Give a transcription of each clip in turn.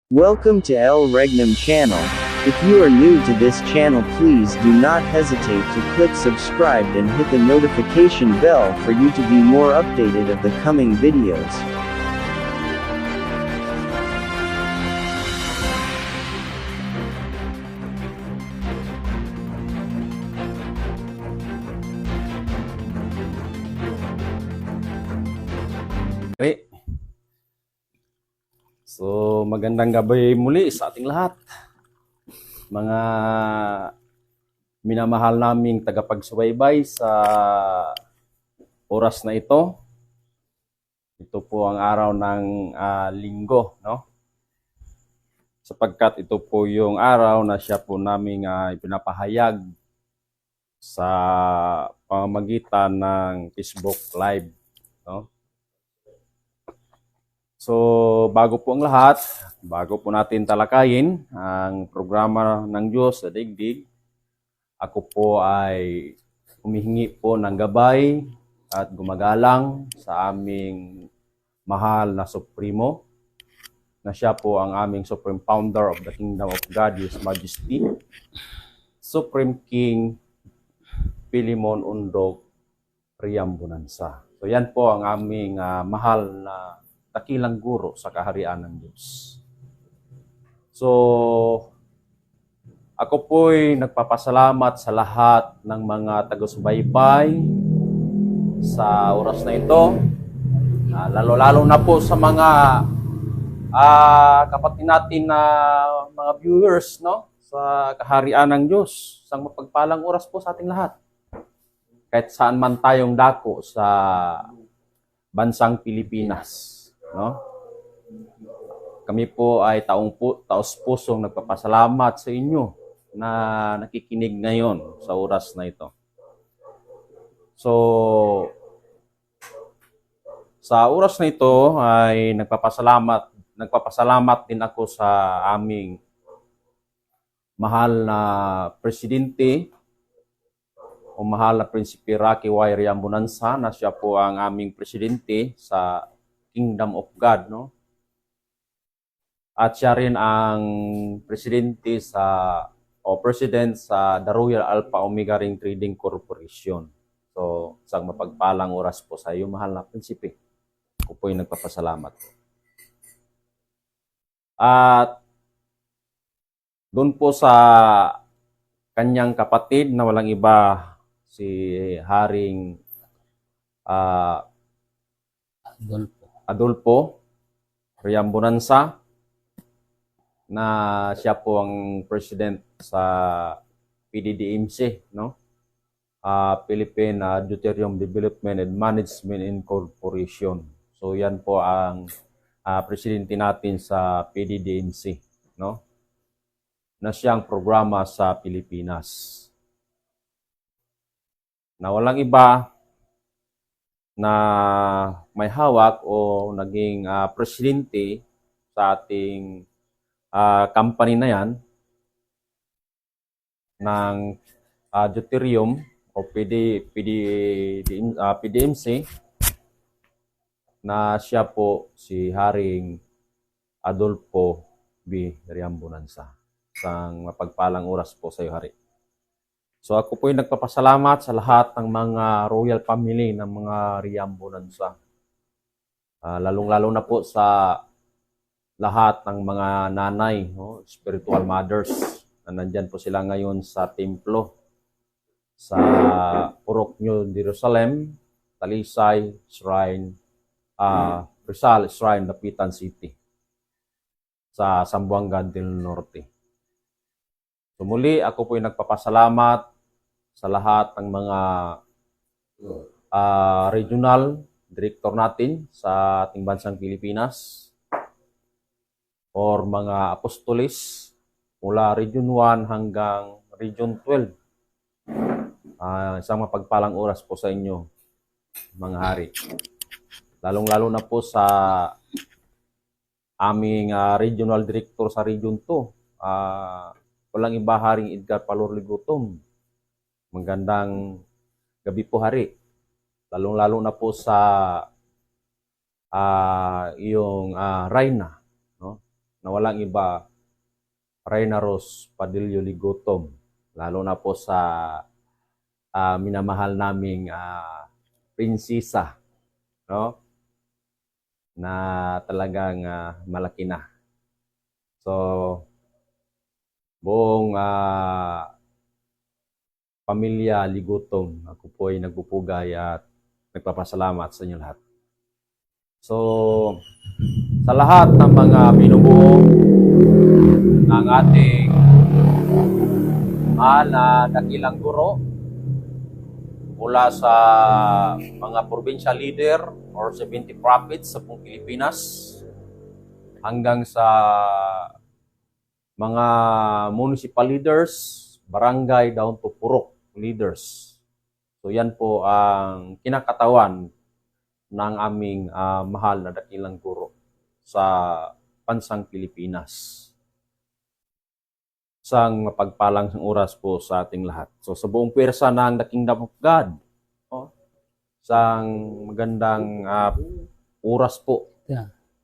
Welcome to El Regnum channel. If you are new to this channel, please do not hesitate to click subscribe and hit the notification bell for you to be more updated of the coming videos. Okay. So, magandang gabi muli sa ating lahat. Mga minamahal naming tagapagsubaybay sa oras na ito. Ito po ang araw ng linggo, no? Sapagkat ito po yung araw na siya po naming ipinapahayag sa pamamagitan ng Facebook Live, no? So, bago po ang lahat, bago po natin talakayin ang programa ng Diyos sa daigdig, ako po ay humihingi po ng gabay at gumagalang sa aming mahal na Supremo, na siya po ang aming Supreme Founder of the Kingdom of God, His Majesty, Supreme King Philemon Undok Riambunansa. So yan po ang aming mahal na dakilang guro sa kaharian ng Diyos. So, ako po'y nagpapasalamat sa lahat ng mga taga-subaybay sa oras na ito. Lalo-lalo na po sa mga kapatid natin na mga viewers, no, sa kaharian ng Diyos. Isang mapagpalang oras po sa ating lahat. Kahit saan man tayong dako sa bansang Pilipinas, no? Kami po ay taos-pusong nagpapasalamat sa inyo na nakikinig ngayon sa oras na ito. So, sa oras na ito ay nagpapasalamat din ako sa aming mahal na presidente o mahal na Prinsipe Rocky Y. Riambunansa, na siya po ang aming presidente sa Kingdom of God, no? At siya rin ang presidente president sa The Royal Alpha Omega Ring Trading Corporation. So, isang mapagpalang oras po sa iyo, mahal na prinsipe. Ako po yung nagpapasalamat. At doon po sa kanyang kapatid na walang iba, si Haring Adolfo Riambunansa, na siya po ang president sa PDDMC, no? Philippine Deuterium Development and Management Incorporation. So yan po ang presidente natin sa PDDMC, no? Na siyang programa sa Pilipinas. Na walang iba na may hawak o naging presidente sa ating company na yan ng Deuterium o PDMC, na siya po si Haring Adolfo B. Riambunansa. Isang mapagpalang oras po sa iyo, Hari. So ako po ay nagpapasalamat sa lahat ng mga royal family ng mga Riambunansa. Lalong-lalo na po sa lahat ng mga nanay, no, spiritual mothers, na nandyan po sila ngayon sa templo sa Purok New Jerusalem, Talisay Shrine, Rizal Shrine, Dapitan City, sa Zamboanga del Norte. So muli, ako po ay nagpapasalamat sa lahat ng mga regional director natin sa ating bansang Pilipinas, or mga apostolis mula Region 1 hanggang Region 12. Isang mapagpalang oras po sa inyo, mga hari. Lalong-lalo na po sa aming regional director sa Region 2. Walang iba, Haring Edgar Palor Ligutom. Magandang gabi po, Hari. Lalong-lalo na po sa iyong Reyna, no? na walang iba, Reyna Rose Padillo Ligotom, lalo na po sa minamahal naming prinsesa, no? Na talagang malaki na. So, buong pamilya Ligotom, ako po ay nagpupugay at nagpapasalamat sa inyo lahat. So, sa lahat ng mga binubuo ng ating mahal na dakilang guro, mula sa mga provincial leader or 70 prophets sa buong Pilipinas, hanggang sa mga municipal leaders, barangay down to purok leaders. So yan po ang kinakatawan ng aming mahal na dakilang guro sa bansang Pilipinas. Isang mapagpalang oras po sa ating lahat. So sa buong pwersa ng The Kingdom of God, isang magandang oras po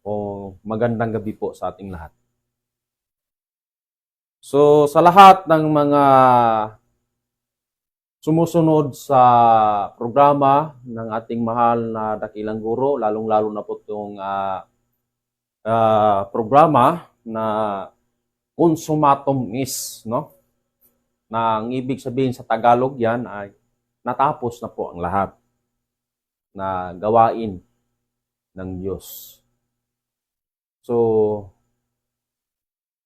o magandang gabi po sa ating lahat. So sa lahat ng mga sumusunod sa programa ng ating mahal na dakilang guro, lalong-lalo na po itong programa na Consumatum is, no? Na ang ibig sabihin sa Tagalog yan ay natapos na po ang lahat na gawain ng Diyos. So,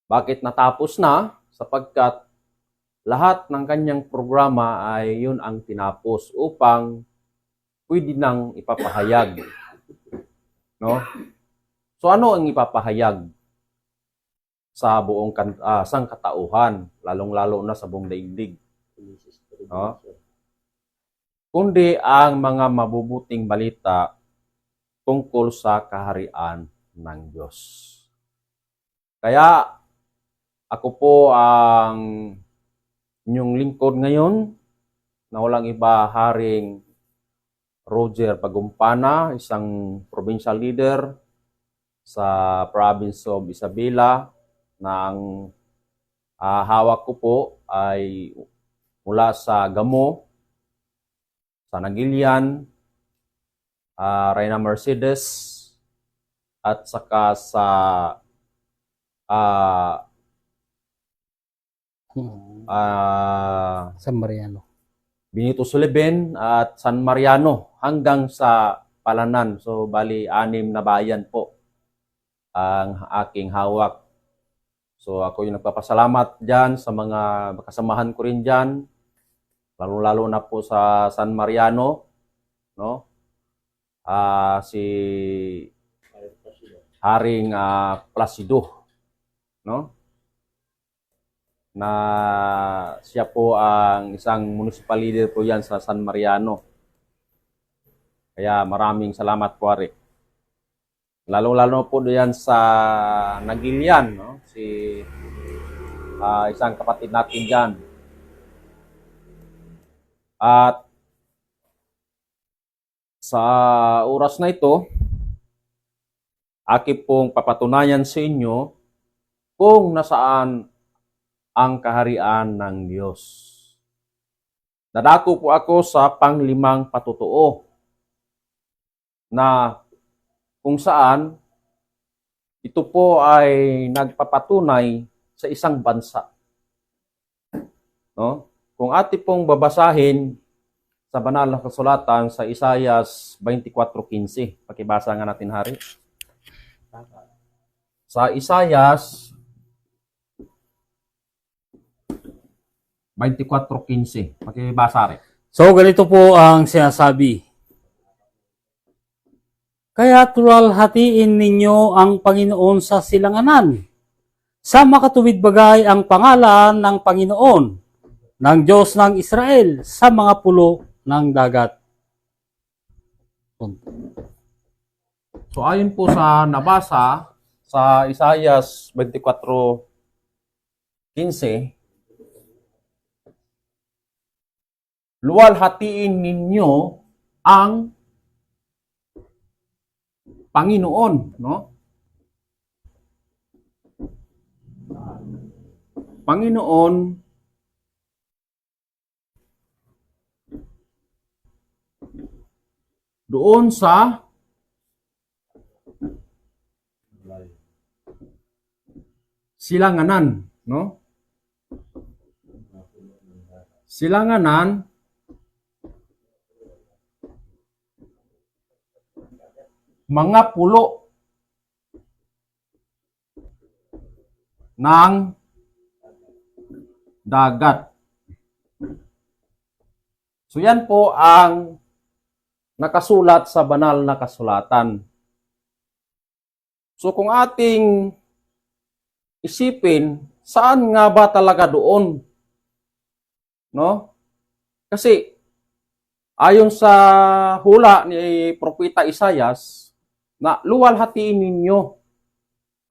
bakit natapos na? Sapagkat lahat ng kanyang programa ay yun ang tinapos upang pwede nang ipapahayag. No? So, ano ang ipapahayag sa buong sangkatauhan, lalong-lalo na sa buong daigdig? No? Kundi ang mga mabubuting balita tungkol sa kaharian ng Diyos. Kaya ako po ang inyong lingkod ngayon na walang iba, Haring Roger Pagumpana, isang provincial leader sa province of Isabela, na ang hawak ko po ay mula sa Gamo, sa Nagilian, Reyna Mercedes, at saka sa San Mariano, Benito Sullivan at San Mariano hanggang sa Palanan. So bali 6 na bayan po ang aking hawak. So ako yung nagpapasalamat dyan sa mga kasamahan ko rin dyan, lalo-lalo na po sa San Mariano, no? Si Haring Placido, no? Na siya po ang isang municipal leader po yan sa San Mariano. Kaya maraming salamat po, Ari. Lalo-lalo po diyan sa Nagilian, no? Si isang kapatid natin diyan. At sa oras na ito, aking pong papatunayan sa inyo kung nasaan ang kaharian ng Diyos. Dadako po ako sa panglimang patutuo na kung saan ito po ay nagpapatunay sa isang bansa. No? Kung ating pong babasahin sa banal na kasulatan sa Isaias 24:15, pakibasa nga natin, Hari. Sa Isaias 24:15, pakibasa, Hari. So ganito po ang sinasabi. Kaya tulhalhatiin ninyo ang Panginoon sa silanganan. Sa makatuwid bagay ang pangalan ng Panginoon, ng Diyos ng Israel, sa mga pulo ng dagat. So ayon po sa nabasa sa Isaias 24:15, luwalhatiin ninyo ang Panginoon, no? Panginoon doon sa silanganan, no? Silanganan mga pulo ng dagat. So yan po ang nakasulat sa banal na kasulatan. So kung ating isipin, saan nga ba talaga doon? No? Kasi ayon sa hula ni Propeta Isayas, na luwalhatiin ninyo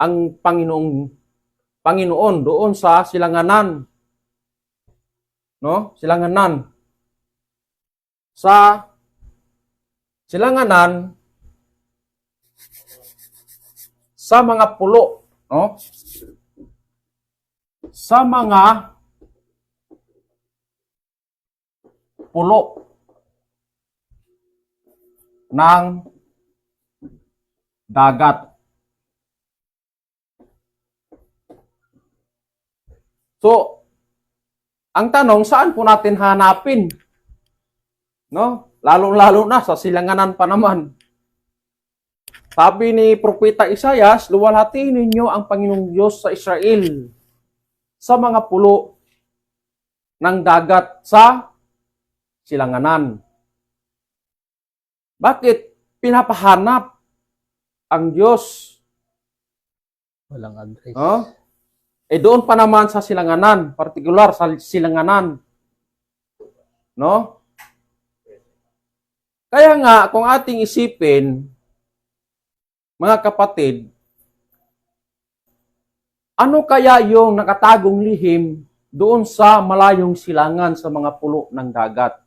ang Panginoon doon sa silanganan. No? Silanganan. Sa silanganan sa mga pulo, no? Sa mga pulo ng dagat. So, ang tanong, saan po natin hanapin? No? Lalo-lalo na sa silanganan pa naman. Sabi ni Propeta Isayas, luwalhatiin ninyo ang Panginoong Diyos sa Israel sa mga pulo ng dagat sa silanganan. Bakit pinapahanap ang Diyos? Walang address. Oh? Doon pa naman sa silanganan, partikular sa silanganan. No? Kaya nga, kung ating isipin, mga kapatid, ano kaya yung nakatagong lihim doon sa malayong silangan sa mga pulo ng dagat?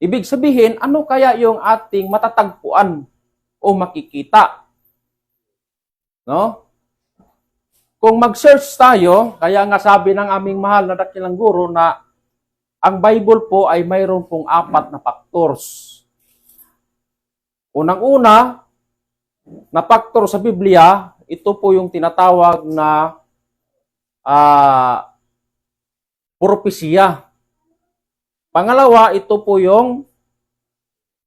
Ibig sabihin, ano kaya yung ating matatagpuan o makikita? No? Kung mag-search tayo, kaya nga sabi ng aming mahal na dakilang guro na ang Bible po ay mayroon pong 4 na factors. Unang-una na factor sa Biblia, ito po yung tinatawag na propesya. Pangalawa, ito po yung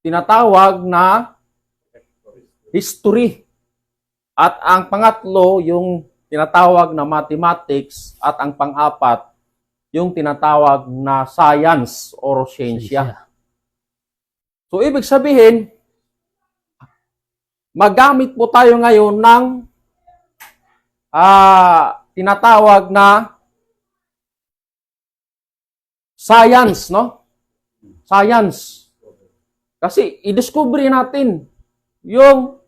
tinatawag na history. At ang pangatlo, yung tinatawag na mathematics. At ang pang-apat, yung tinatawag na science or siyensya. So, ibig sabihin, magamit po tayo ngayon ng tinatawag na science, no? Science. Kasi i-discover natin yung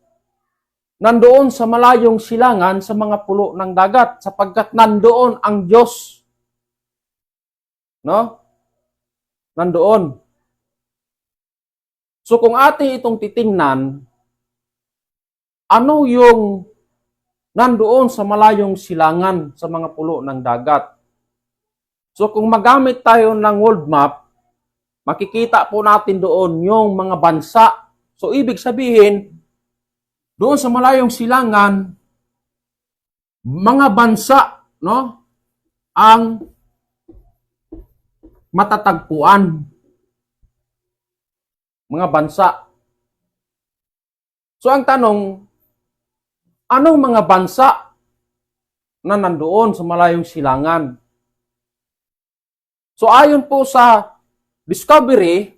nandoon sa malayong silangan sa mga pulo ng dagat sapagkat nandoon ang Diyos. No? Nandoon. So kung ating itong titingnan, ano yung nandoon sa malayong silangan sa mga pulo ng dagat? So kung magamit tayo ng world map, makikita po natin doon yung mga bansa. So ibig sabihin, doon sa malayong silangan, mga bansa, no, ang matatagpuan. Mga bansa. So ang tanong, anong mga bansa na nandoon sa malayong silangan? So ayon po sa discovery,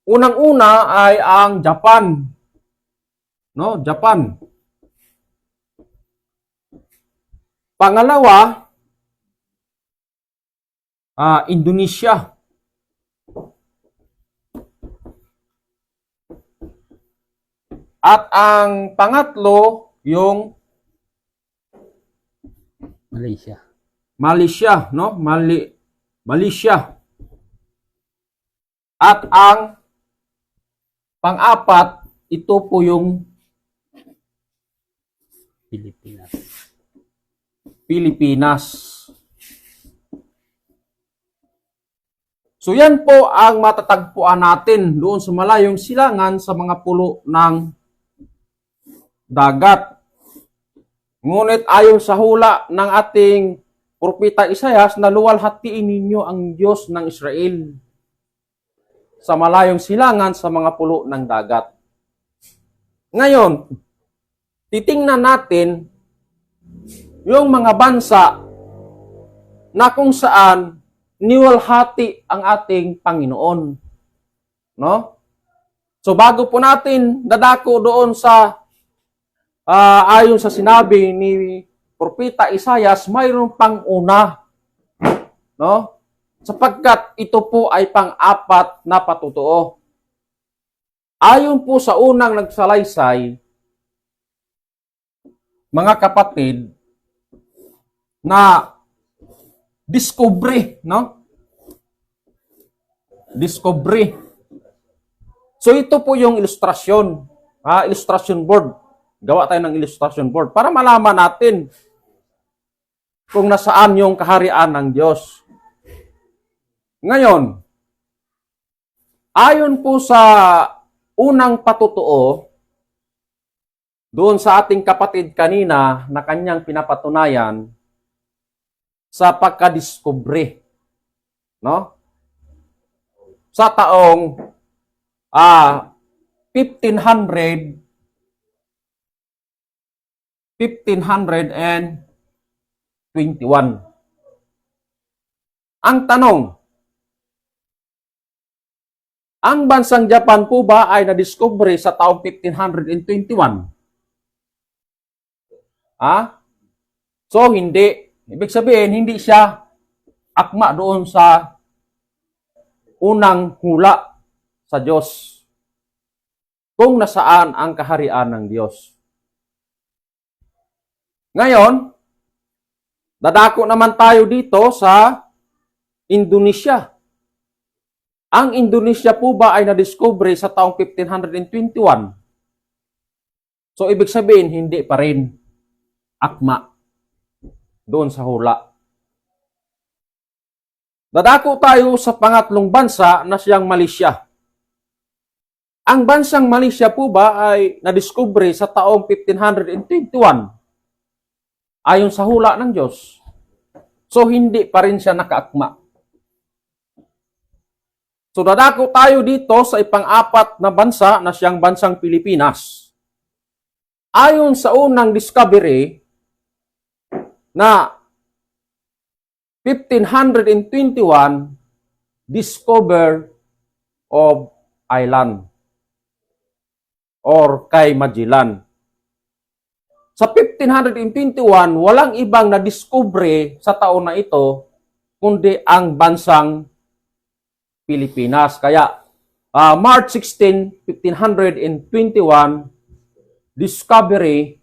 unang-una ay ang Japan. No, Japan. Pangalawa, Indonesia. At ang pangatlo, yung Malaysia. Malaysia, no? Malaysia. At ang pang-apat, ito po yung Pilipinas. Pilipinas. So yan po ang matatagpuan natin doon sa malayong silangan sa mga pulo ng dagat. Ngunit ayon sa hula ng ating propeta Isaias na luwalhatiin ninyo ang Diyos ng Israel sa malayong silangan sa mga pulo ng dagat. Ngayon, titingnan natin yung mga bansa na kung saan niwalhati ang ating Panginoon. No? So bago po natin dadako doon sa ayon sa sinabi ni Propeta Isaias, mayroon pang una. No? Sapagkat ito po ay pang-apat na patotoo. Ayon po sa unang nagsalaysay, mga kapatid, na discovery, no? Discovery. So ito po yung ilustrasyon, illustration board. Gawa tayo ng illustration board para malaman natin kung nasaan yung kaharian ng Diyos. Ngayon, ayon po sa unang patotoo, doon sa ating kapatid kanina na kanyang pinapatunayan, sa pagkadiskubre, no? Sa taong 1521. Ang tanong, ang bansang Japan po ba ay nadiskubre sa taong 1521? So hindi. Ibig sabihin, hindi siya akma doon sa unang hula sa Diyos kung nasaan ang kaharian ng Diyos. Ngayon, dadako naman tayo dito sa Indonesia. Ang Indonesia po ba ay nadiskubre sa taong 1521? So, ibig sabihin, hindi pa rin akma doon sa hula. Dadako tayo sa pangatlong bansa na siyang Malaysia. Ang bansang Malaysia po ba ay nadiskubre sa taong 1521 ayon sa hula ng Diyos? So, hindi pa rin siya nakaakma. So, dadako tayo dito sa ipang-apat na bansa na siyang bansang Pilipinas. Ayon sa unang discovery na 1521, discover of island or kay Magellan. Sa 1521, walang ibang nadiskubre sa taon na ito kundi ang bansang Pilipinas. Kaya March 16, 1521, discovery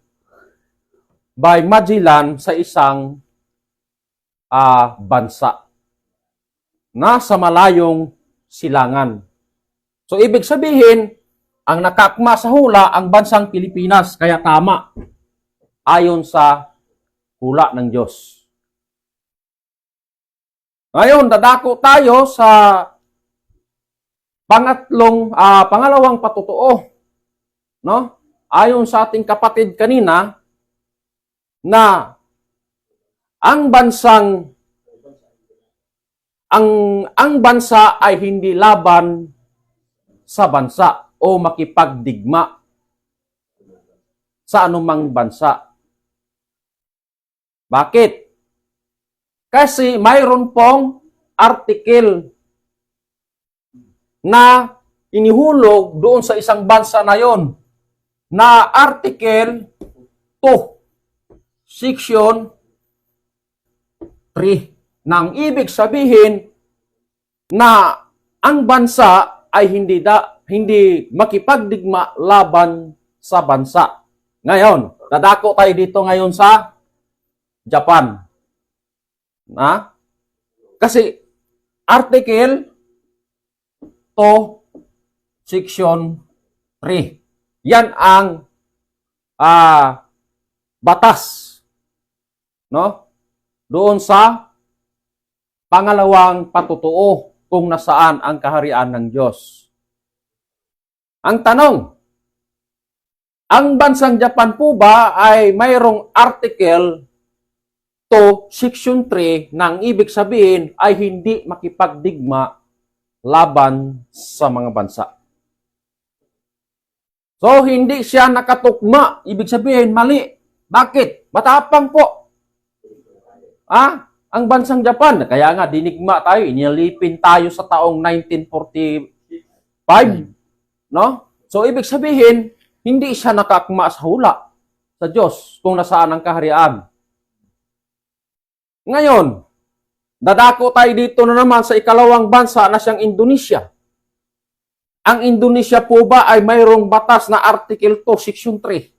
by Magellan sa isang bansa na sa malayong silangan. So, ibig sabihin, ang nakakma sa hula ang bansang Pilipinas. Kaya tama, ayon sa hula ng Diyos. Ngayon, dadako tayo sa pangalawang patotoo. No? Ayon sa ating kapatid kanina, na ang bansa ay hindi laban sa bansa o makipagdigma sa anumang bansa. Bakit? Kasi mayroon pong article na inihulog doon sa isang bansa na yon, na Article 2, Section 3, nang ibig sabihin na ang bansa ay hindi makipagdigma laban sa bansa. Ngayon, dadako tayo dito ngayon sa Japan. Kasi Article 2, Section 3. Yan ang batas, no? doon sa pangalawang patutuo kung nasaan ang kaharian ng Diyos. Ang tanong, ang bansang Japan po ba ay mayroong Article 2, Section 3 na ang ibig sabihin ay hindi makipagdigma laban sa mga bansa? So, hindi siya nakatukma. Ibig sabihin, mali. Bakit? Matapang po. Ang bansang Japan, kaya nga dinigma tayo, inilipin tayo sa taong 1945. No? So, ibig sabihin, hindi siya nakakma sa hula sa Diyos kung nasaan ang kaharian. Ngayon, dadako tayo dito na naman sa ikalawang bansa na siyang Indonesia. Ang Indonesia po ba ay mayroong batas na Article 2, Section 3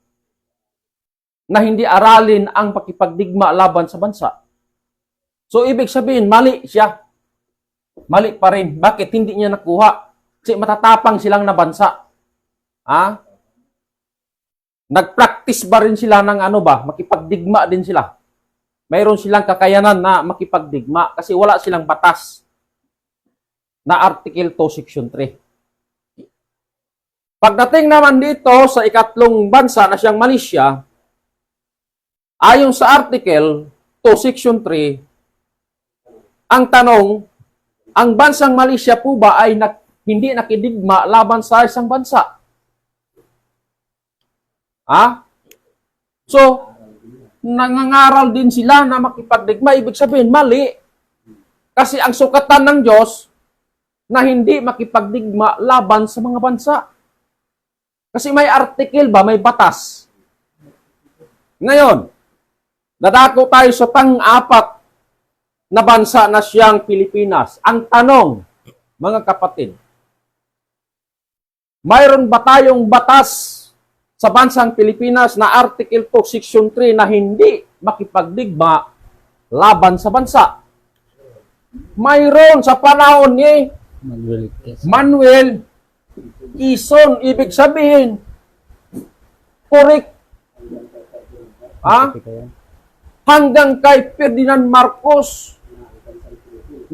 na hindi aralin ang pakipagdigma laban sa bansa? So, ibig sabihin, mali siya. Mali pa rin. Bakit hindi niya nakuha? Kasi matatapang silang na bansa. Nag-practice ba rin sila ng makipagdigma din sila? Mayroon silang kakayanan na makipagdigma kasi wala silang batas na Article 2, Section 3. Pagdating naman dito sa ikatlong bansa na siyang Malaysia, ayon sa Article 2, Section 3, ang tanong, ang bansang Malaysia po ba ay hindi nakidigma laban sa isang bansa? So, nangangaral din sila na makipagdigma. Ibig sabihin, mali. Kasi ang sukatan ng Diyos na hindi makipagdigma laban sa mga bansa. Kasi may article ba, may batas. Ngayon, dadako tayo sa pang-apat na bansa na siyang Pilipinas. Ang tanong, mga kapatid, mayroon ba tayong batas sa bansang Pilipinas na Article 2, Section 3 na hindi makipagdigma laban sa bansa? Mayroon sa panahon ni Manuel Quezon. Ibig sabihin, correct. Hanggang kay Ferdinand Marcos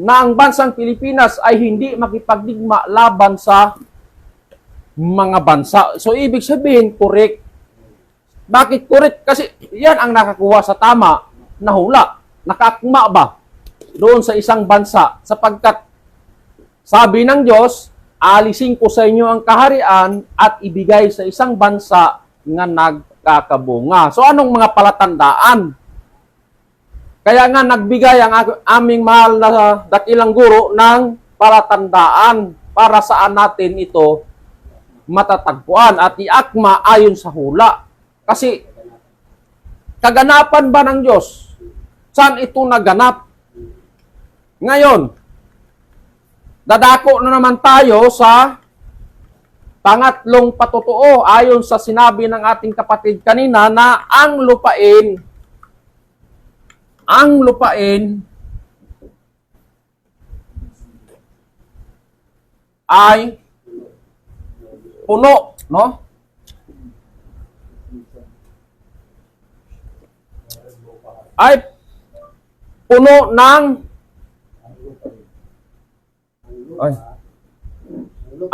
na ang bansang Pilipinas ay hindi makipagdigma laban sa mga bansa. So, ibig sabihin, correct. Bakit correct? Kasi yan ang nakakuha sa tama na hula. Nakakma ba doon sa isang bansa? Sapagkat sabi ng Diyos, alisin ko sa inyo ang kaharian at ibigay sa isang bansa nga nagkakabunga. So, anong mga palatandaan? Kaya nga nagbigay ang aming mahal na dakilang guro ng palatandaan para saan natin ito matatagpuan at iakma ayon sa hula. Kasi kaganapan ba ng Diyos? Saan ito naganap? Ngayon, dadako na naman tayo sa pangatlong patutuo ayon sa sinabi ng ating kapatid kanina na ang lupain ay puno, no? Ay puno ng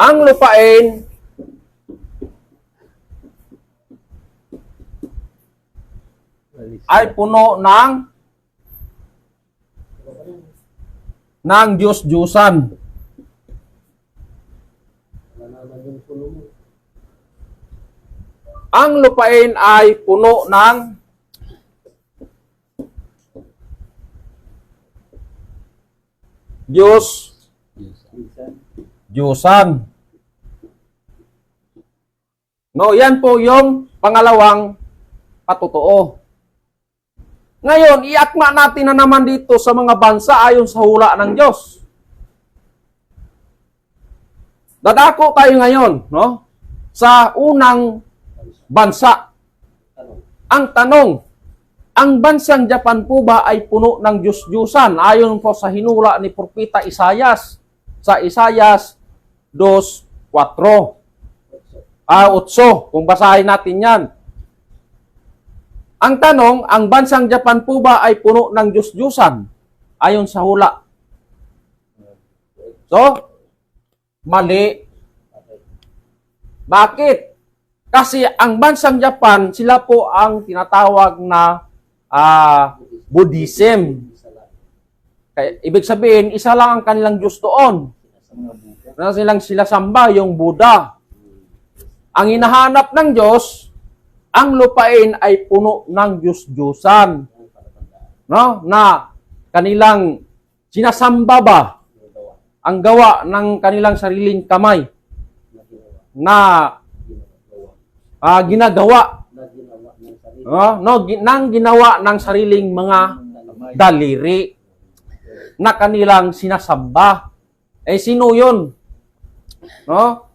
ang lupain ay puno ng Diyos-Diyusan. Ang lupain ay puno ng Diyos-Diyusan. No, yan po yung pangalawang patutuo. Ngayon, iakma natin na naman dito sa mga bansa ayon sa hula ng Diyos. Dadako tayo ngayon, no? Sa unang bansa. Ang tanong, ang bansang Japan po ba ay puno ng Diyos-Diyusan? Ayon po sa hinula ni Propeta Isayas, sa Isayas 2:4. 8, kung basahin natin yan. Ang tanong, ang bansang Japan po ba ay puno ng Diyos-Diyusan? Ayon sa hula. So, mali. Bakit? Kasi ang bansang Japan, sila po ang tinatawag na Buddhism. Kaya, ibig sabihin, isa lang ang kanilang Diyos doon. Na sila samba, yung Buddha. Ang hinahanap ng Diyos, ang lupain ay puno ng Diyos-Diyusan. No? Na kanilang sinasamba ba? Ang gawa ng kanilang sariling kamay na ginagawa nang ginawa ng sariling mga daliri na kanilang sinasamba. Eh, sino yun? No?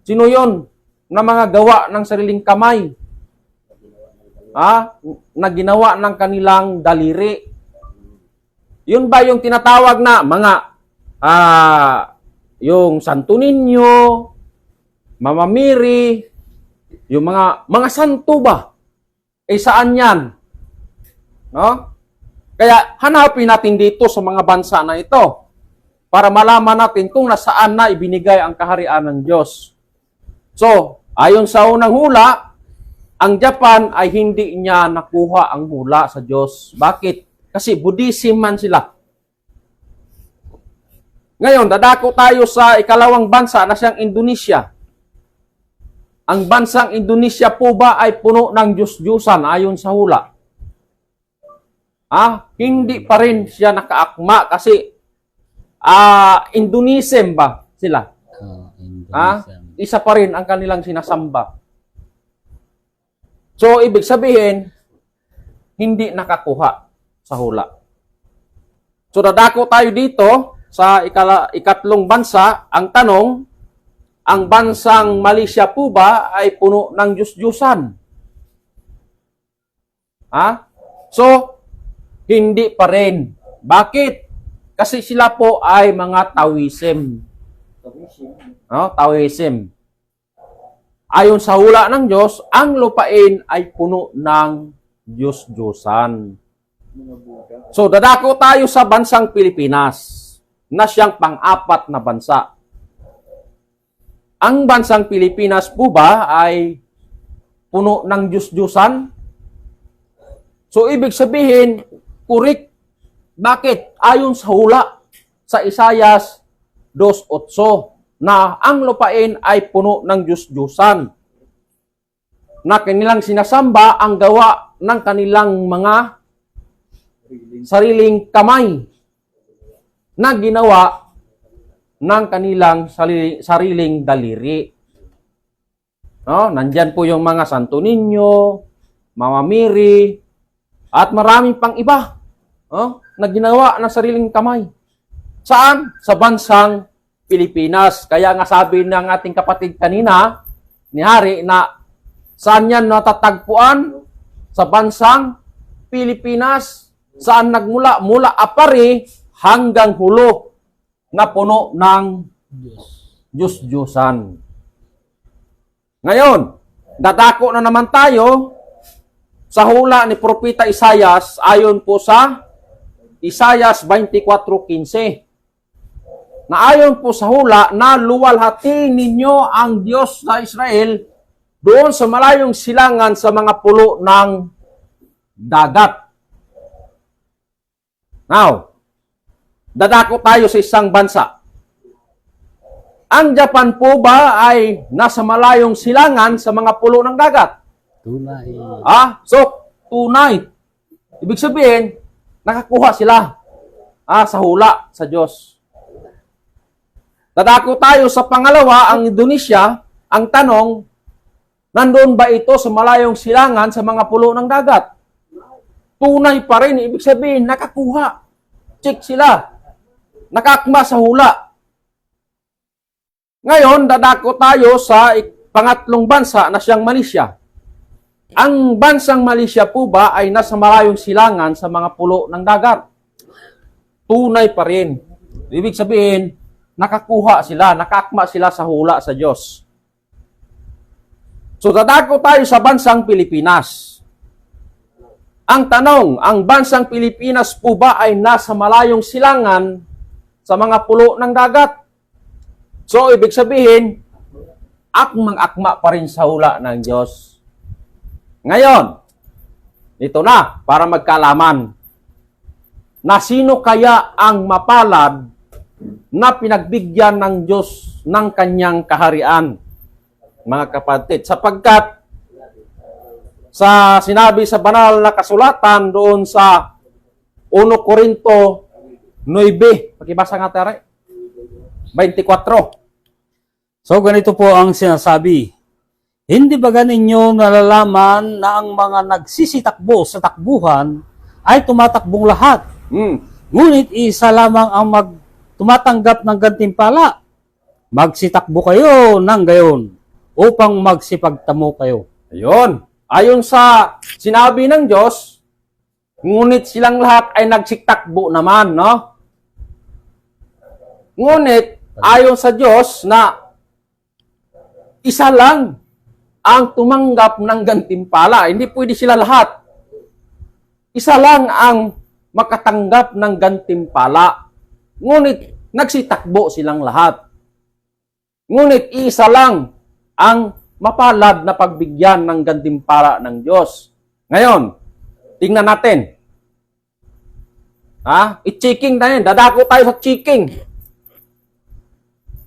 Sino yun na mga gawa ng sariling kamay? Na ginawa ng kanilang daliri. Yun ba yung tinatawag na mga yung Santo Niño, Mama Mary, yung mga santo ba? Eh, saan yan? No? Kaya hanapin natin dito sa mga bansa na ito para malaman natin kung nasaan na ibinigay ang kaharian ng Diyos. So, ayon sa unang hula, ang Japan ay hindi niya nakuha ang hula sa Diyos. Bakit? Kasi Buddhism man sila. Ngayon, dadako tayo sa ikalawang bansa na siyang Indonesia. Ang bansang Indonesia po ba ay puno ng Diyos-Diyusan ayon sa hula? Hindi pa rin siya nakaakma kasi Indonesian ba sila? Isa pa rin ang kanilang sinasamba. So, ibig sabihin, hindi nakakuha sa hula. So, dadako tayo dito sa ikatlong bansa. Ang tanong, ang bansang Malaysia po ba ay puno ng Diyos-Diyusan? So, hindi pa rin. Bakit? Kasi sila po ay mga Taoism. Taoism. Ayon sa hula ng Diyos, ang lupain ay puno ng Diyos-Diyusan. So, dadako tayo sa bansang Pilipinas na siyang pang-apat na bansa. Ang bansang Pilipinas po ba ay puno ng Diyos-Diyusan? So, ibig sabihin, correct. Bakit? Ayon sa hula sa Isayas 2:8 na ang lupain ay puno ng Diyos-Diyusan na kanilang sinasamba ang gawa ng kanilang mga sariling kamay na ginawa ng kanilang sariling daliri. Nandyan po yung mga Santo Niño, Mama Mary, at maraming pang iba na ginawa ng sariling kamay. Saan? Sa bansang Pilipinas. Kaya nga sabi ng ating kapatid kanina, ni Hari, na saan yan natatagpuan? Sa bansang Pilipinas. Saan nagmula? Mula Apari hanggang Hulo na puno ng Diyos-Diyusan. Ngayon, dadako na naman tayo sa hula ni Propeta Isayas ayon po sa Isayas 24:15. Na ayon po sa hula na luwalhati ninyo ang Diyos na Israel doon sa malayong silangan sa mga pulo ng dagat. Now, dadako tayo sa isang bansa. Ang Japan po ba ay nasa malayong silangan sa mga pulo ng dagat? Tunay. So, tunay. Ibig sabihin, nakakuha sila sa hula sa Diyos. Dadako tayo sa pangalawa, ang Indonesia. Ang tanong, nandoon ba ito sa malayong silangan sa mga pulo ng dagat? Tunay pa rin. Ibig sabihin, nakakuha. Check sila. Nakakma sa hula. Ngayon, dadako tayo sa pangatlong bansa na siyang Malaysia. Ang bansang Malaysia po ba ay nasa malayong silangan sa mga pulo ng dagat? Tunay pa rin. Ibig sabihin, nakakuha sila, nakakma sila sa hula sa Diyos. So, dadako tayo sa bansang Pilipinas. Ang tanong, ang bansang Pilipinas po ba ay nasa malayong silangan sa mga pulo ng dagat? So, ibig sabihin, akmang-akma pa rin sa hula ng Diyos. Ngayon, ito na, para magkalaman, na sino kaya ang mapalad na pinagbigyan ng Diyos ng kanyang kaharian, mga kapatid, sapagkat sa sinabi sa banal na kasulatan doon sa 1 Corinto 9, pakibasa nga tayo, 24. So ganito po ang sinasabi. Hindi ba ganinyo nalalaman na ang mga nagsisitakbo sa takbuhan ay tumatakbong lahat? Ngunit isa lamang ang tumatanggap ng gantimpala. Magsitakbo kayo ng gayon upang magsipagtamo kayo. Ayun. Ayon sa sinabi ng Diyos, ngunit silang lahat ay nagsitakbo naman, no? Ngunit, ayon sa Diyos na isa lang ang tumanggap ng gantimpala. Hindi pwede sila lahat. Isa lang ang makatanggap ng gantimpala. Ngunit, nagsitakbo silang lahat. Ngunit, isa lang ang mapalad na pagbigyan ng gantimpala ng Diyos. Ngayon, tingnan natin. I-checking na yun. Dadako tayo sa checking.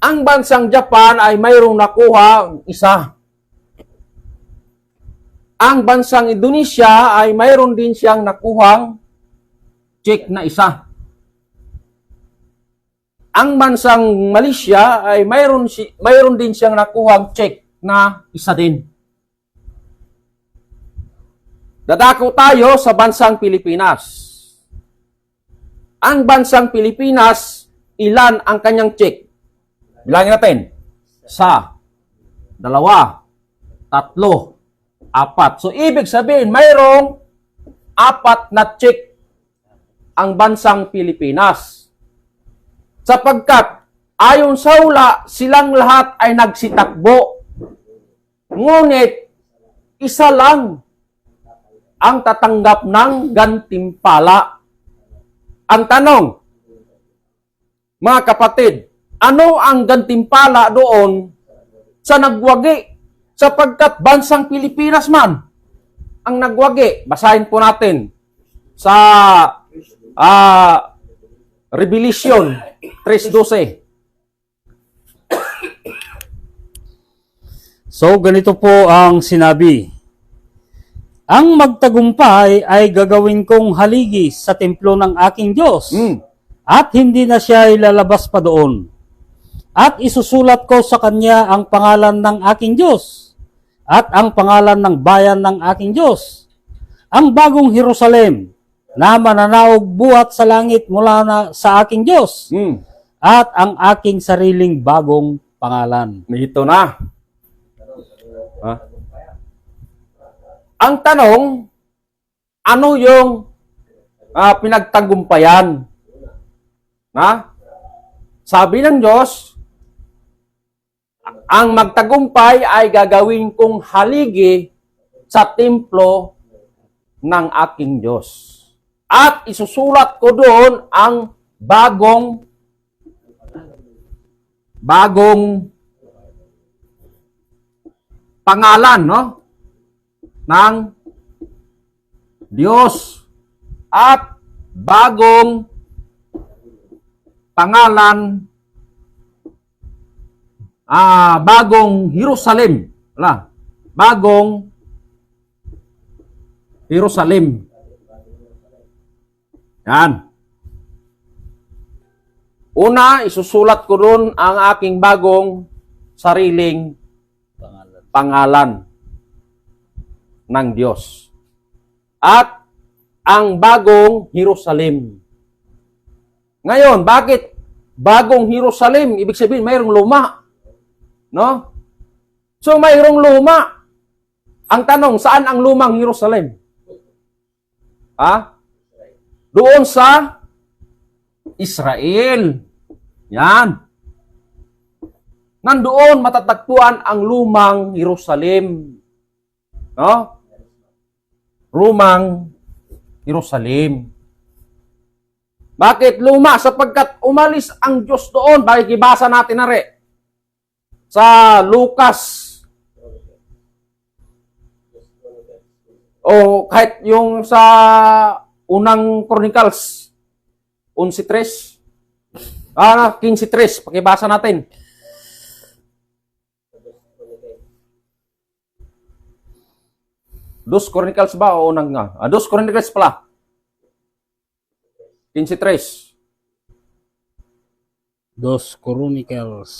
Ang bansang Japan ay mayroong nakuha isa. Ang bansang Indonesia ay mayroon din siyang nakuhang check na isa. Ang bansang Malaysia ay mayroon din siyang nakuhang check na isa din. Dadako tayo sa bansang Pilipinas. Ang bansang Pilipinas, ilan ang kanyang check? Bilangin natin. 1, 2, 3, 4. So, ibig sabihin, mayroong 4 na check ang bansang Pilipinas. Sapagkat, ayon sa hula, silang lahat ay nagsitakbo. Ngunit, isa lang ang tatanggap ng gantimpala. Ang tanong, mga kapatid, ano ang gantimpala doon sa nagwagi? Sapagkat bansang Pilipinas man ang nagwagi. Basahin po natin sa Revelation 3:12. So, ganito po ang sinabi. Ang magtagumpay ay gagawin kong haligi sa templo ng aking Diyos, at hindi na siya ilalabas pa doon. At isusulat ko sa kanya ang pangalan ng aking Diyos, at ang pangalan ng bayan ng aking Diyos, ang bagong Jerusalem, na mananaog buhat sa langit mula sa aking Diyos, at ang aking sariling bagong pangalan. Ito na. Ang tanong, ano yung pinagtagumpayan? Sabi ng Diyos, ang magtagumpay ay gagawin kong haligi sa templo ng aking Diyos. At isusulat ko doon ang bagong pangalan, ng Diyos at bagong pangalan, bagong Jerusalem. Bagong Jerusalem. Yan. Una, isusulat ko doon ang aking bagong sariling pangalan ng Diyos. At ang bagong Jerusalem. Ngayon, bakit bagong Jerusalem? Ibig sabihin, mayroong luma. No? So, mayroong luma. Ang tanong, saan ang lumang Jerusalem? Doon sa Israel. Yan. Nandoon matatagpuan ang lumang Jerusalem. No? Lumang Jerusalem. Bakit luma? Sapagkat umalis ang Diyos doon. Bakit ibasa natin na rin? Sa Lucas. O kahit yung sa unang Chronicles. 11:3. 15:3. Pakibasa natin. Dos Chronicles ba o unang nga? Dos Chronicles pala. 15:3. Dos Chronicles.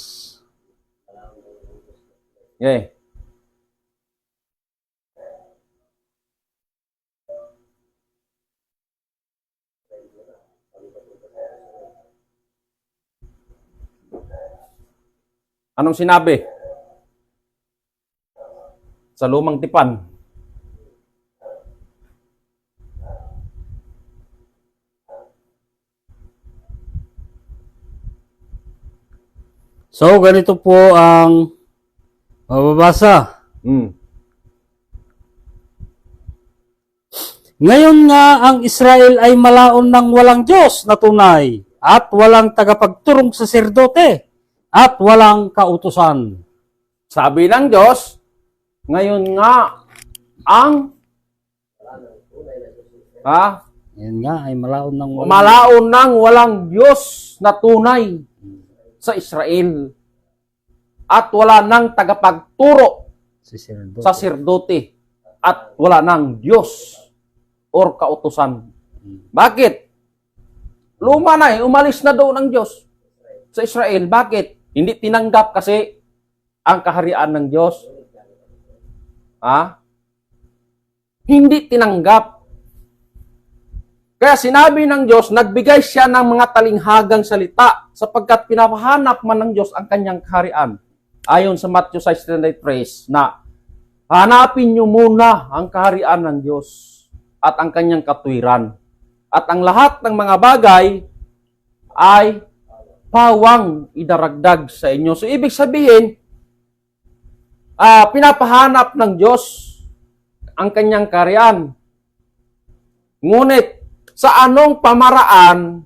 Okay. Anong sinabi? Sa lumang tipan. So, ganito po ang mababasa. Ngayon nga ang Israel ay malaon ng walang Diyos na tunay at walang tagapagturong saserdote at walang kautusan. Sabi ng Diyos, ngayon nga ang Ngayon nga ay malaon ng walang malaon ng walang Diyos na tunay sa Israel at wala nang tagapagturo saserdote. saserdote at wala nang Diyos or kautusan. Bakit? Luma na umalis na doon ang Diyos sa Israel. Bakit? Hindi tinanggap kasi ang kaharian ng Diyos. Hindi tinanggap. Kaya sinabi ng Diyos, nagbigay siya ng mga talinghagang salita sapagkat pinapahanap man ng Diyos ang kanyang kaharian. Ayon sa Matthew 6:33 na hanapin niyo muna ang kaharian ng Diyos at ang kanyang katuwiran. At ang lahat ng mga bagay ay pawang idaragdag sa inyo. So, ibig sabihin, pinapahanap ng Diyos ang kanyang kaharian. Ngunit, sa anong pamaraan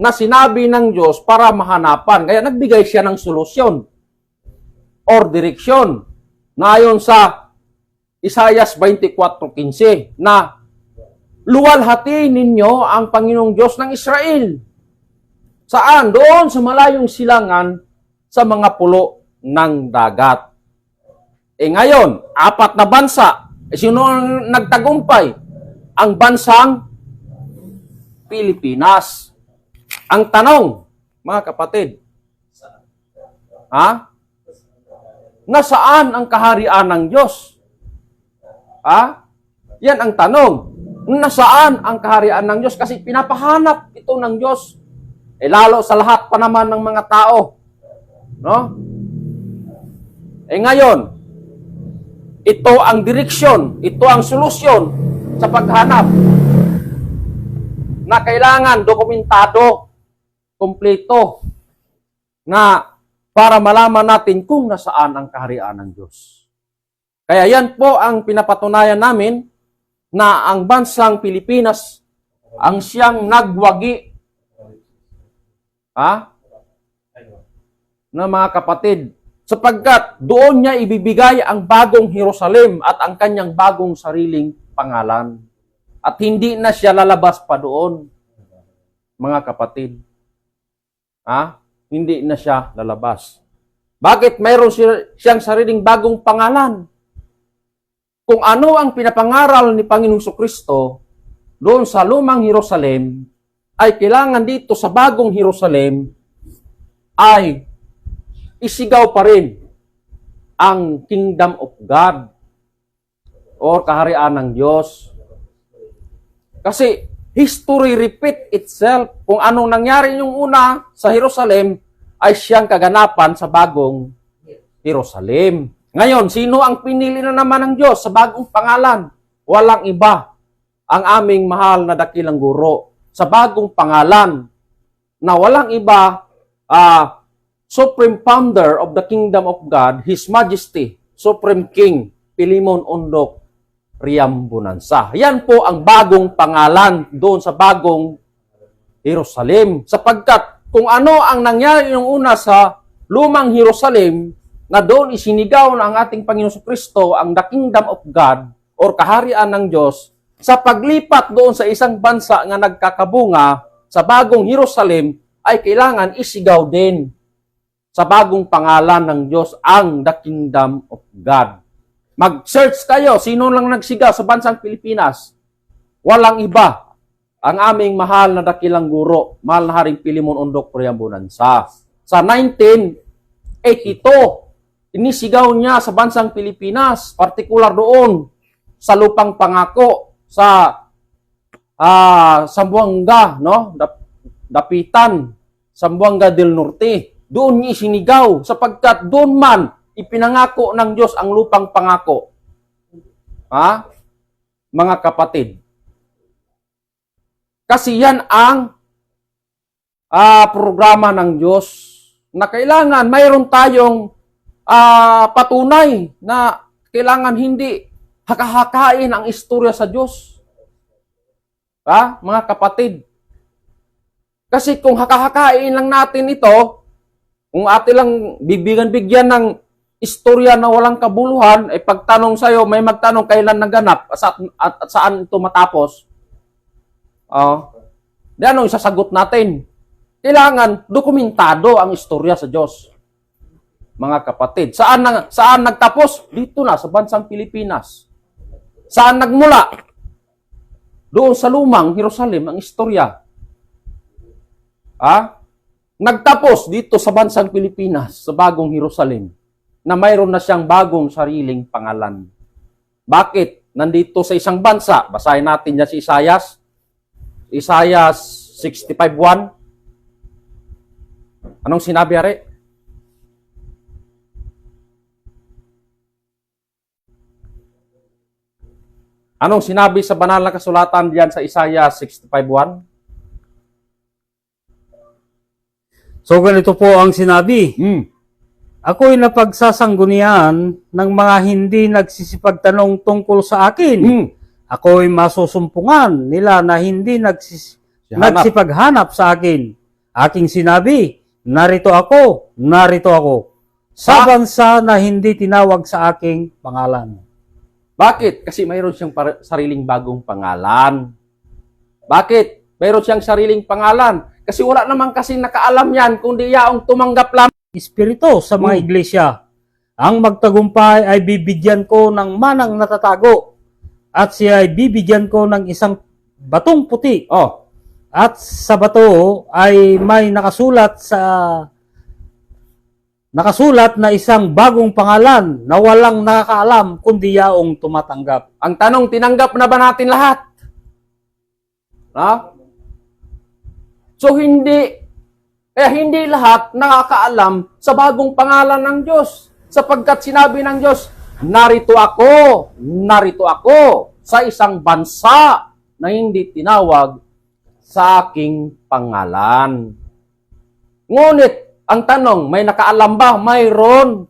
na sinabi ng Diyos para mahanapan? Kaya nagbigay siya ng solusyon or direksyon na ayon sa Isaiah 24:15 na luwalhati ninyo ang Panginoong Diyos ng Israel. Saan? Doon sa malayong silangan sa mga pulo ng dagat. Ngayon, 4 na bansa. Sino ang nagtagumpay? Ang bansang Pilipinas. Ang tanong, mga kapatid, nasaan ang kaharian ng Diyos? Yan ang tanong. Nasaan ang kaharian ng Diyos? Kasi pinapahanap ito ng Diyos. Lalo sa lahat pa naman ng mga tao. No? Ngayon, ito ang direksyon, ito ang solusyon sa paghanap na kailangan dokumentado, kompleto, na para malaman natin kung nasaan ang kaharian ng Diyos. Kaya yan po ang pinapatunayan namin na ang bansang Pilipinas ang siyang nagwagi na mga kapatid, sapagkat doon niya ibibigay ang bagong Jerusalem at ang kanyang bagong sariling pangalan. At hindi na siya lalabas pa doon, mga kapatid. Hindi na siya lalabas. Bakit mayroon siyang sariling bagong pangalan? Kung ano ang pinapangaral ni Panginoong Jesucristo doon sa lumang Jerusalem, ay kailangan dito sa bagong Jerusalem ay isigaw pa rin ang Kingdom of God o kaharian ng Diyos. Kasi history repeat itself. Kung anong nangyari yung una sa Jerusalem ay siyang kaganapan sa bagong Jerusalem. Ngayon, sino ang pinili na naman ng Diyos sa bagong pangalan? Walang iba. Ang aming mahal na dakilang guro sa bagong pangalan na walang iba, Supreme Founder of the Kingdom of God, His Majesty, Supreme King, Pilimon Ondok Riambunansa. Yan po ang bagong pangalan doon sa bagong Jerusalem. Sapagkat kung ano ang nangyari nung una sa lumang Jerusalem, na doon isinigaw ng ating Panginoon Kristo ang the kingdom of God or kaharian ng Diyos, sa paglipat doon sa isang bansa nga nagkakabunga sa bagong Jerusalem, ay kailangan isigaw din sa bagong pangalan ng Diyos ang the kingdom of God. Mag-search kayo, sino lang nagsigaw sa bansang Pilipinas? Walang iba. Ang aming mahal na dakilang guro, mahal na Haring Pilimon Ondok Priambunansa. Sa 1982, inisigaw niya sa bansang Pilipinas, partikular doon sa lupang pangako, sa Zamboanga, no? Dapitan, Zamboanga del Norte. Doon niya isinigaw sapagkat doon man ipinangako ng Diyos ang lupang pangako. Ha? Mga kapatid. Kasi yan ang programa ng Diyos na kailangan mayroon tayong patunay na kailangan hindi hakahakain ang istorya sa Diyos. Ha? Mga kapatid. Kasi kung hakahakain lang natin ito, kung atin lang bigyan ng istorya na walang kabuluhan, ay pagtanong sa'yo, may magtanong kailan naganap at saan ito matapos. Di ano isasagot natin? Kailangan dokumentado ang istorya sa Diyos. Mga kapatid, saan nagtapos? Dito na, sa bansang Pilipinas. Saan nagmula? Doon sa lumang Jerusalem ang istorya. Nagtapos dito sa bansang Pilipinas, sa bagong Jerusalem, na mayroon na siyang bagong sariling pangalan. Bakit? Nandito sa isang bansa, basahin natin yan si Isaias 65:1. Anong sinabi, Ari? Anong sinabi sa banal na kasulatan diyan sa Isaiah 65:1? So ganito po ang sinabi. Ako'y napagsasanggunian ng mga hindi nagsisipagtanong tungkol sa akin. Ako'y masusumpungan nila na hindi nagsipaghanap sa akin. Aking sinabi, narito ako, sa bansa na hindi tinawag sa aking pangalan. Bakit? Kasi mayroon siyang sariling bagong pangalan. Bakit? Mayroon siyang sariling pangalan. Kasi wala naman kasi nakaalam yan kundi yaong tumanggap lamang. Espiritu sa mga iglesia. Ang magtagumpay ay bibigyan ko ng manang natatago at siya ay bibigyan ko ng isang batong puti. At sa bato ay may nakasulat na isang bagong pangalan na walang nakakaalam kundi yaong tumatanggap. Ang tanong, tinanggap na ba natin lahat? So hindi lahat nakakaalam sa bagong pangalan ng Diyos. Sapagkat sinabi ng Diyos, narito ako sa isang bansa na hindi tinawag sa aking pangalan. Ngunit, ang tanong, may nakaalam ba? Mayroon.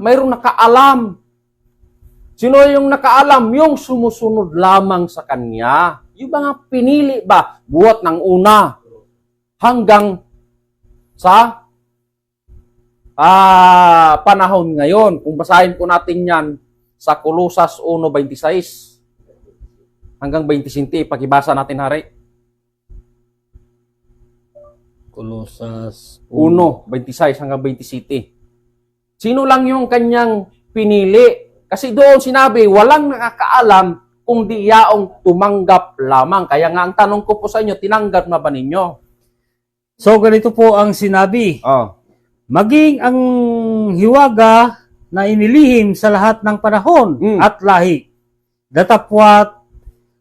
Mayroon nakaalam. Sino yung nakaalam? Yung sumusunod lamang sa Kanya. Yung mga pinili ba? Buhat ng una hanggang sa panahon ngayon. Kung basahin po natin yan sa Colosas 1:26 hanggang 25, pakibasa natin, Hari. Colosas 1:26 hanggang 27. Sino lang yung kanyang pinili? Kasi doon sinabi, walang nakakaalam kung di yaong tumanggap lamang. Kaya nga ang tanong ko po sa inyo, tinanggap na ba ninyo? So ganito po ang sinabi. Maging ang hiwaga na inilihim sa lahat ng panahon at lahi. Datapwat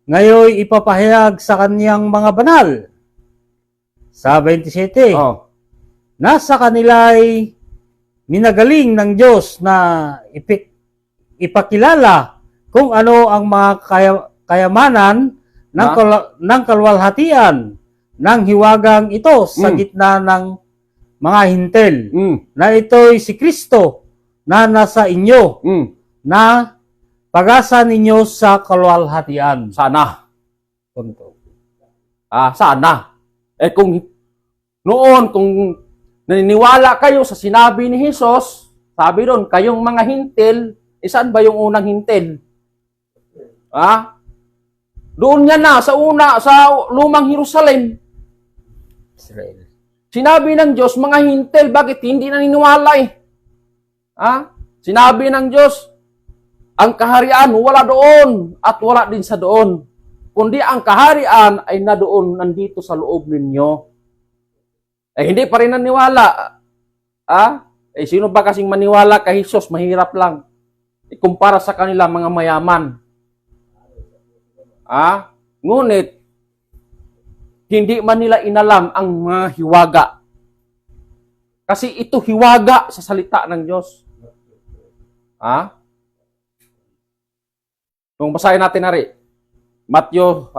ngayon ipapahayag sa kaniyang mga banal. Sa 27. Nasa kanila'y minagaling ng Diyos na ipakilala kung ano ang mga kayamanan ng kalwalhatian ng hiwagang ito sa gitna ng mga hintel, na ito'y si Kristo na nasa inyo, na pag-asa ninyo sa kaluwalhatian. Sana. Punto. Sana. Kung noon, kung naniniwala kayo sa sinabi ni Jesus, sabi doon, kayong mga hintil, saan ba yung unang hintil? Doon yan na, sa lumang Jerusalem. Israel. Sinabi ng Diyos, mga hintil, bakit hindi naniniwala Sinabi ng Diyos, ang kaharian wala doon at wala din sa doon. Kundi ang kaharian ay nandito sa loob ninyo. Hindi pa rin naniwala. Sino ba kasing maniwala kay Jesus? Mahirap lang. Ikumpara sa kanila mga mayaman. Ngunit, hindi man nila inalam ang mga hiwaga. Kasi ito hiwaga sa salita ng Diyos. Kung basahin natin nari, Matthew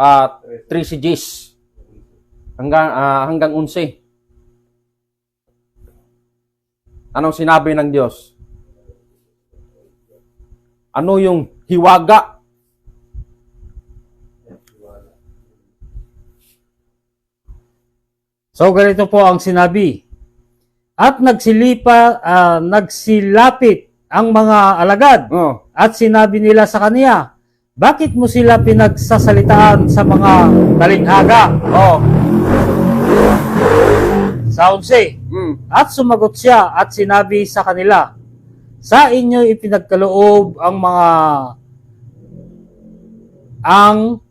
3:6 hanggang 11. Anong sinabi ng Diyos? Ano yung hiwaga? So, ganito po ang sinabi. At nagsilapit ang mga alagad at sinabi nila sa kaniya, bakit mo sila pinagsasalitaan sa mga talinghaga? Sa 11. At sumagot siya at sinabi sa kanila, sa inyo ipinagkaloob ang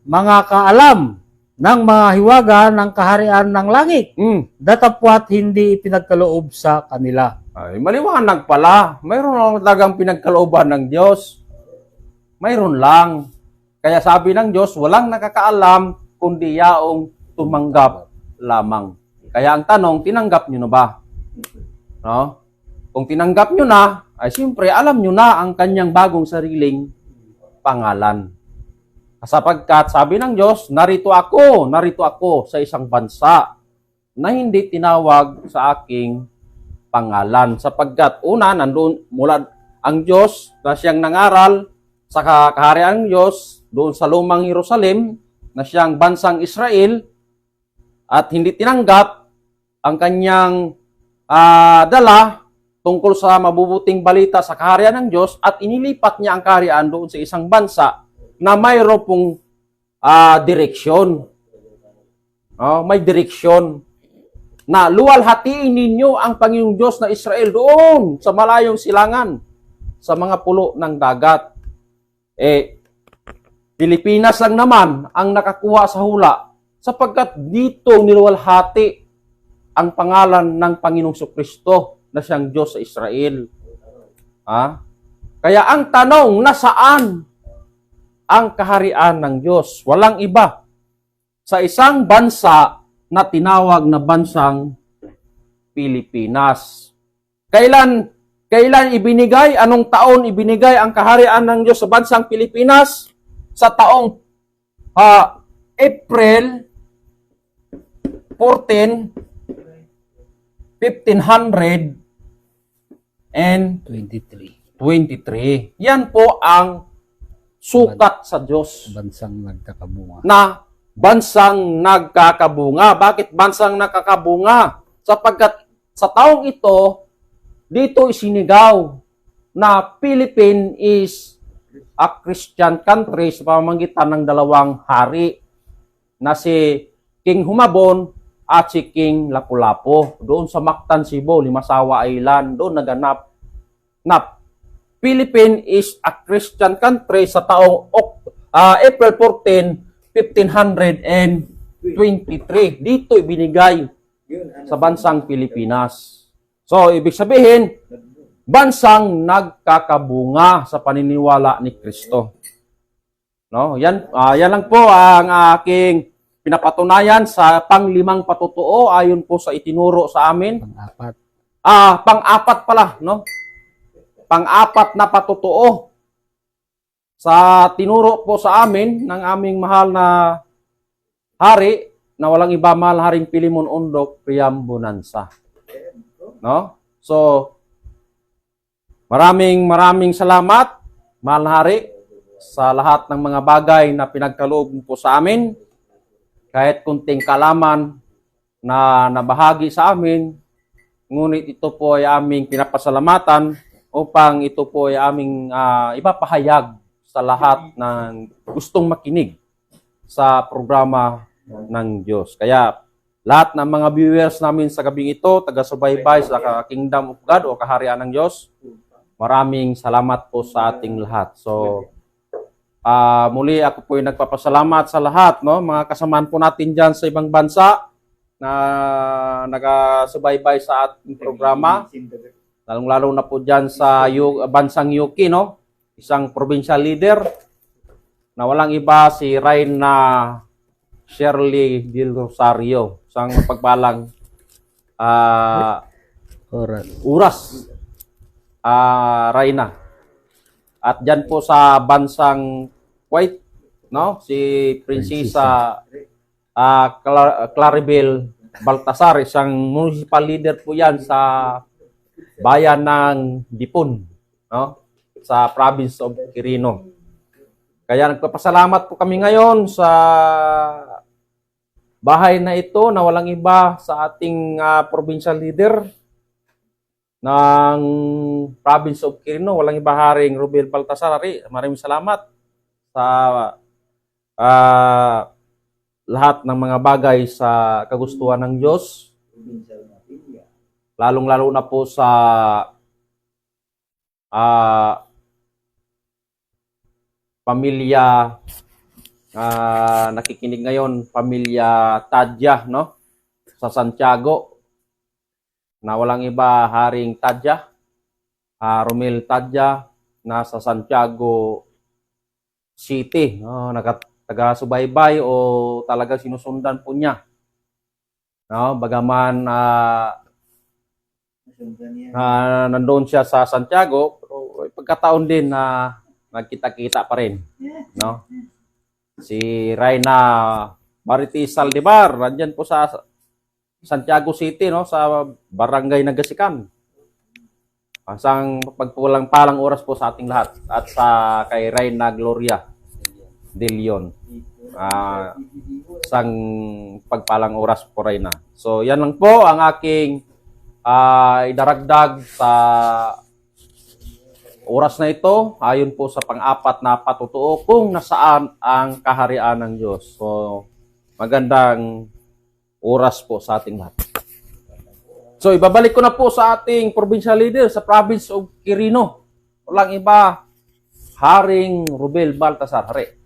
mga kaalam ng mga hiwaga ng kaharian ng langit. Datapwat hindi ipinagkaloob sa kanila. Ay, maliwanag pala. Mayroon lang talagang pinagkalooban ng Diyos. Mayroon lang. Kaya sabi ng Diyos, walang nakakaalam kundi yaong tumanggap lamang. Kaya ang tanong, tinanggap nyo na ba? No? Kung tinanggap nyo na, ay siyempre alam nyo na ang kanyang bagong sariling pangalan. Sapagkat sabi ng Diyos, narito ako sa isang bansa na hindi tinawag sa aking pangalan. Sapagkat una, nandun mula ang Diyos na siyang nangaral sa kaharian ng Diyos doon sa lumang Jerusalem na siyang bansang Israel at hindi tinanggap ang kanyang dala tungkol sa mabubuting balita sa kaharian ng Diyos at inilipat niya ang kaharian doon sa isang bansa na mayroon pong direksyon. May direksyon na luwalhatiin ninyo ang Panginoong Diyos na Israel doon sa malayong silangan, sa mga pulo ng dagat. Pilipinas lang naman ang nakakuha sa hula sapagkat dito niluwalhati ang pangalan ng Panginoong Kristo na siyang Diyos sa Israel. Kaya ang tanong, nasaan ang kaharian ng Diyos? Walang iba. Sa isang bansa na tinawag na bansang Pilipinas. Kailan ibinigay? Anong taon ibinigay ang kaharian ng Diyos sa bansang Pilipinas? Sa taong April 14, 1523. Yan po ang sukat sa Diyos. Bansang nagkakabunga. Na bansang nagkakabunga. Bakit bansang nagkakabunga? Sapagkat sa taong ito, dito isinigaw na Philippines is a Christian country sa pamamagitan ng dalawang hari na si King Humabon at si King Lapu-Lapu. Doon sa Mactan, Cebu, Limasawa Island, doon naganap na Philippines is a Christian country sa taong April 14, 1523. Dito ibinigay sa bansang Pilipinas. So, ibig sabihin, bansang nagkakabunga sa paniniwala ni Kristo. No? Yan lang po ang aking pinapatunayan sa panglimang patutuo ayon po sa itinuro sa amin. Pang-apat. Pang-apat pala, no? Pang-apat na patutuo sa tinuro po sa amin ng aming mahal na hari na walang iba, mahal Haring Pilimon Ondok Priambonanza. No? So, maraming salamat, mahal na hari, sa lahat ng mga bagay na pinagkaloob po sa amin. Kahit kunting kalaman na nabahagi sa amin, ngunit ito po ay aming pinapasalamatan upang ito po ay aming ipapahayag sa lahat ng gustong makinig sa programa ng Diyos. Kaya lahat ng mga viewers namin sa gabing ito, taga-subaybay sa Kingdom of God o Kaharian ng Diyos, maraming salamat po sa ating lahat. So, muli ako po ay nagpapasalamat sa lahat, no? Mga kasamaan po natin dyan sa ibang bansa na nagasubaybay sa ating programa. Lalong-lalo na po dyan sa bansang UK, no? Isang provincial leader na walang iba si Reyna Shirley Del Rosario. Isang pagbalang Uras. Reyna. At dyan po sa bansang Kuwait, no? Si Prinsesa Claribel Baltasar, isang municipal leader po yan sa bayan ng Dipon, no? Sa province of Quirino. Kaya nagpapasalamat po kami ngayon sa bahay na ito na walang iba sa ating provincial leader ng province of Quirino, walang iba Haring Rubel Baltasar. Maraming salamat sa lahat ng mga bagay sa kagustuhan ng Diyos. Lalong-lalo na po sa pamilya nakikinig ngayon, pamilya Tadya, no? Sa Santiago, na walang iba Haring Tadya, Romel Tadya, nasa Santiago City, no? Taga-subaybay o talaga sinusundan po niya, no? Bagaman nandoon siya sa Santiago, pero pagkataon din na nagkita-kita pa rin, no? Si Reyna Marites Saldivar, nandiyan po sa Santiago City, no? Sa Barangay Nagasikan. Isang pagpulang palang oras po sa ating lahat at sa kay Reyna Gloria De Leon. Isang pagpalang oras po, Reyna. So, yan lang po ang aking idaragdag sa oras na ito, ayon po sa pang-apat na patutuo kung nasaan ang kaharian ng Diyos. So, magandang oras po sa ating lahat. So, ibabalik ko na po sa ating provincial leader sa province of Quirino. Walang iba, Haring Rubel Baltasar. Hari.